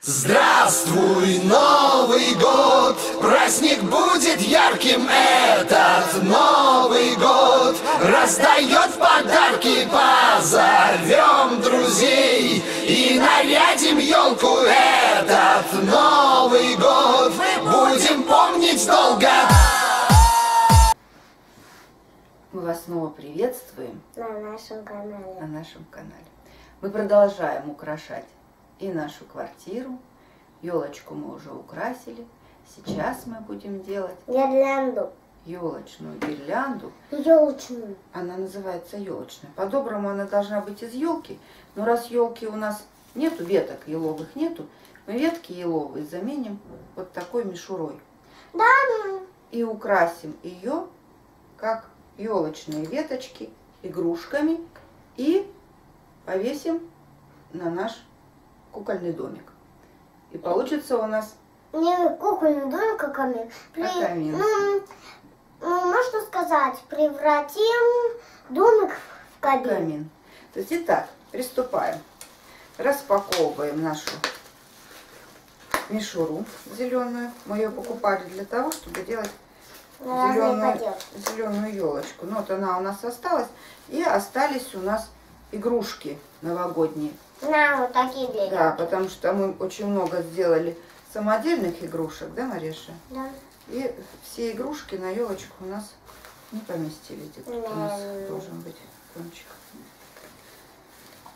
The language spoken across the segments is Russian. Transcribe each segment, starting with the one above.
Здравствуй, Новый год! Праздник будет ярким этот Новый год! Раздает подарки, позовем друзей и нарядим елку этот Новый год! Будем помнить долго! Мы вас снова приветствуем на нашем канале. Мы продолжаем украшать и нашу квартиру. Елочку мы уже украсили. Сейчас мы будем делать Гирлянду. елочную гирлянду. Елочную. Она называется елочная. По-доброму она должна быть из елки. Но раз елки у нас нету, веток еловых нету, мы ветки еловые заменим вот такой мишурой. Да. И украсим ее как елочные веточки игрушками и повесим на наш кукольный домик. И получится у нас Не кукольный домик, а камин. камин. Можно сказать, превратим домик в камин. камин. То есть, итак, приступаем. Распаковываем нашу мишуру зеленую. Мы ее покупали для того, чтобы делать зеленую елочку. Ну вот она у нас осталась. И остались у нас игрушки новогодние. На, вот такие для Да, елки. потому что мы очень много сделали самодельных игрушек, да, Мареша? Да. И все игрушки на елочку у нас не поместились. Где-то тут у нас должен быть кончик.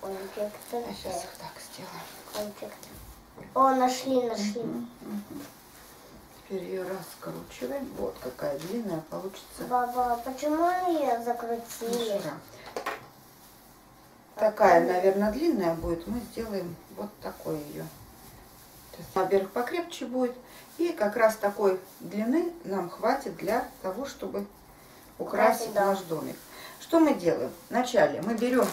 Кончик. Я сейчас их так сделаю. Кончик. О, нашли. Теперь ее раскручиваем. Вот какая длинная получится Баба, почему ее закрутили? мишура. Такая, наверное, длинная будет. Мы сделаем вот такой ее. Наверх покрепче будет. И как раз такой длины нам хватит для того, чтобы украсить наш домик. Что мы делаем? Вначале мы берем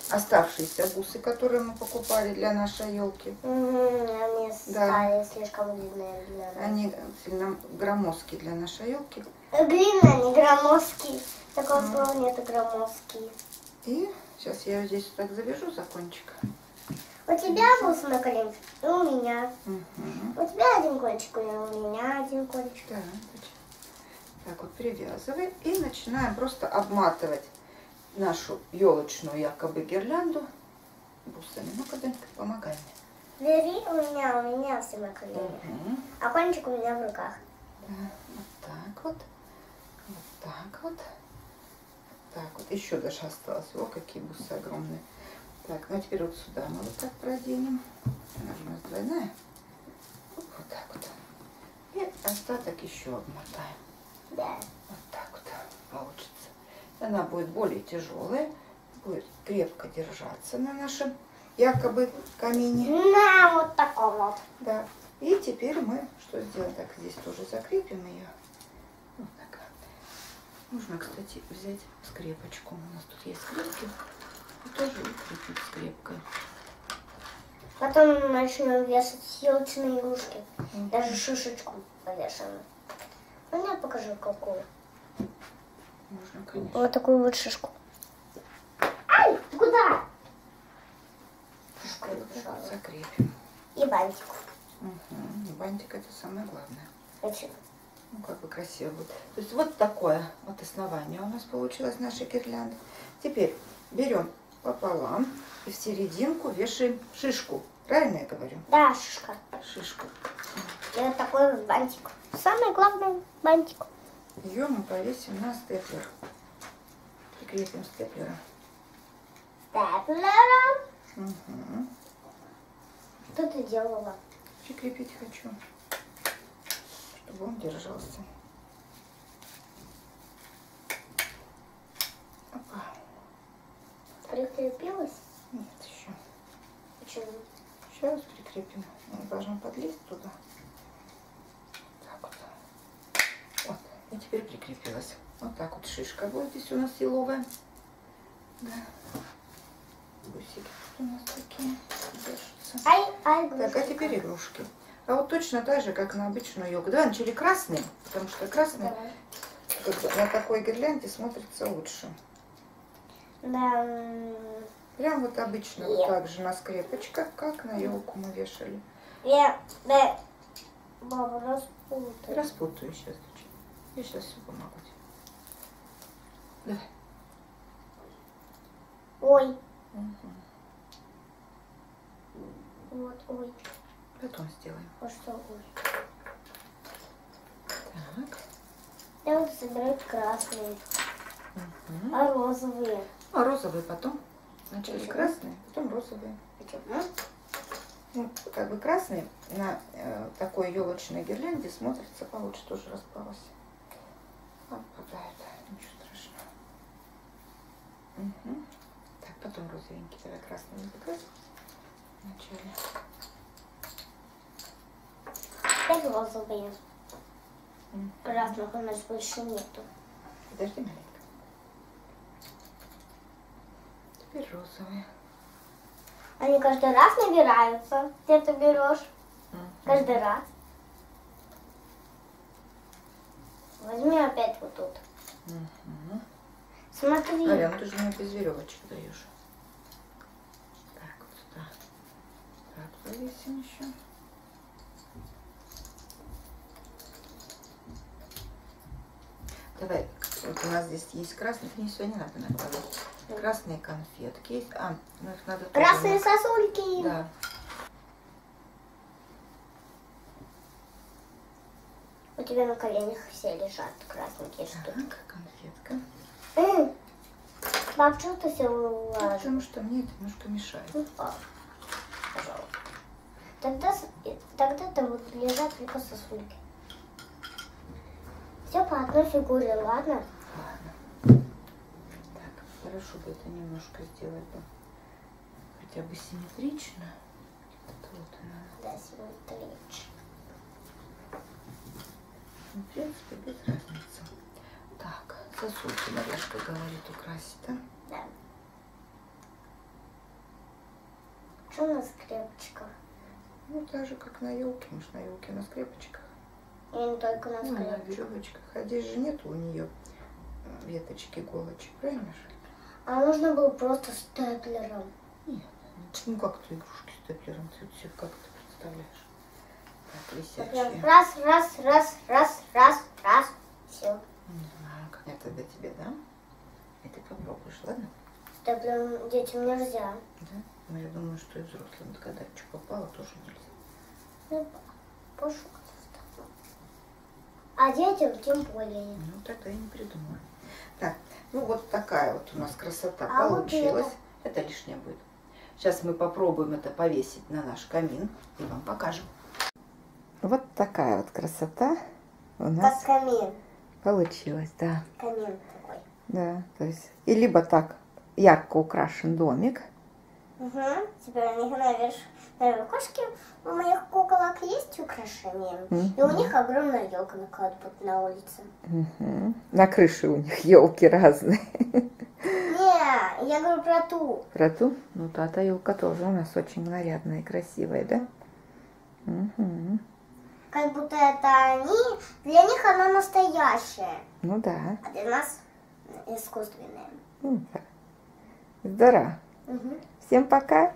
оставшиеся бусы, которые мы покупали для нашей елки. Они стали слишком длинные для нас. Они сильно громоздкие для нашей елки. Длинные, не громоздкие. Такого слова нет, громоздкие. И сейчас я ее здесь вот так завяжу за кончик. У тебя бус на коленке, и у меня. Угу. У тебя один кончик, и у меня один кончик. Да, так вот привязываем и начинаем просто обматывать нашу елочную якобы гирлянду бусами. Ну-ка, Данька, помогай мне. Бери у меня все на коленке. Угу. А кончик у меня в руках. Да, вот так вот. Вот так вот. Так вот. Еще даже осталось. О, какие бусы огромные. Так, ну а теперь вот сюда мы вот так проденем. Она же у нас двойная. Вот так вот. И остаток еще обмотаем. Да. Вот так вот получится. Она будет более тяжелая, будет крепко держаться на нашем якобы камине. На вот таком вот. Да. И теперь мы что сделаем? Так, здесь тоже закрепим ее. Вот так. Нужно, кстати, взять скрепочку. У нас тут есть скрепки. И тоже укрепить скрепкой. Потом начнем вешать елочные игрушки. Даже шишечку повешаем. Ну, я покажу, какую. Можно, конечно. Вот такую вот шишку. Ай, куда? Шишку Закрепим. и бантик. Угу. Бантик это самое главное. Почему? Ну, как бы красиво будет. То есть вот такое вот основание у нас получилось нашей гирлянды. Теперь берем пополам и в серединку вешаем шишку. Правильно я говорю? Да, шишка. Шишку. И вот такой вот бантик. Самый главный бантик. Ее мы повесим на степлер. Прикрепим степлером. Степлером. Угу. Что ты делала? Прикрепить хочу, чтобы он держался. Опа. Прикрепилась? Нет, еще. Почему? Сейчас прикрепим. Он должен подлезть туда. Так вот. Вот. И теперь прикрепилась. Вот так вот шишка будет здесь у нас еловая. Да. Бусики тут у нас такие держатся. Ай, Так, а теперь игрушки. А вот точно так же, как на обычную елку. Давай начали красный, потому что красный на такой гирлянде смотрится лучше. Да. Прям вот обычно вот так же на скрепочках, как на елку мы вешали. Баба, распутай. Распутаю сейчас, дочь. Я сейчас все помогу тебе. Давай. Ой. Угу. Вот, ой. Потом сделаем. А что ой? Так. Я буду собирать красные, Угу. а розовые. А розовые потом. Сначала Почему? красные, потом розовые. Почему? Ну, как бы красный на такой елочной гирлянде смотрится получше, тоже распалась. Отпадает, ничего страшного. Угу. Так, потом розовенький, давай красный выкрасим вначале. Опять розовые. Мгм. Красных у нас больше нету. Подожди маленько. Теперь розовые. Они каждый раз набираются. Ты это берешь Мгм. каждый раз. Возьми опять вот тут. Мгм. Смотри. Аля, ну ты же мне без веревочек даешь. Так, вот сюда. Так, повесим еще. Давай, вот у нас здесь есть красные, не все не надо накладывать. Красные конфетки есть. А, ну их надо тоже Красные сосульки. Да. У тебя на коленях все лежат красненькие штуки. Так, конфетка. Пап, что ты все Ну, уложил? потому что мне это немножко мешает. Пожалуйста. Тогда там будут лежать только сосульки. Все по одной фигуре, ладно? Ладно. Так, хорошо бы это немножко сделать бы. Хотя бы симметрично. Это вот она. Да, симметрично. Ну, в принципе, без разницы. Так, сосульки, Марьяшка говорит, украсить, да? Да. Что на скрепочках? Ну, так же, как на елке. Мы же на елке на скрепочках. И не только на Ну, на скрепочках. веревочках. А здесь же нету у нее веточки, иголочек, правильно же? А нужно было просто степлером. Нет. Ну, как ты игрушки степлером? Ты все как ты представляешь? Так, висячие. Раз, раз, раз, раз, раз, раз. Все. Не знаю, как это для тебя, да? И ты попробуешь, ладно? Степлером детям нельзя. Да? Но я думаю, что и взрослым, когда что попало, тоже нельзя. Ну, пошел. А детям тем более. Ну, тогда я не придумаю. Так, ну вот такая вот у нас красота А вот получилась. Это лишнее будет. Сейчас мы попробуем это повесить на наш камин и вам покажем. Вот такая вот красота у нас Как камин. получилась, да. Камин такой. Да, то есть и либо так ярко украшен домик. Угу. Теперь у них на верхушке у моих куколок есть украшения. И у них огромная елка накладывают на улице. Мгм. На крыше у них елки разные. Не, я говорю про ту. Про ту? Ну, та елка тоже у нас очень нарядная и красивая, да? Мгм. Как будто это они, для них она настоящая, Ну да. а для нас искусственная. Ну, да. Здорово. Угу. Всем пока.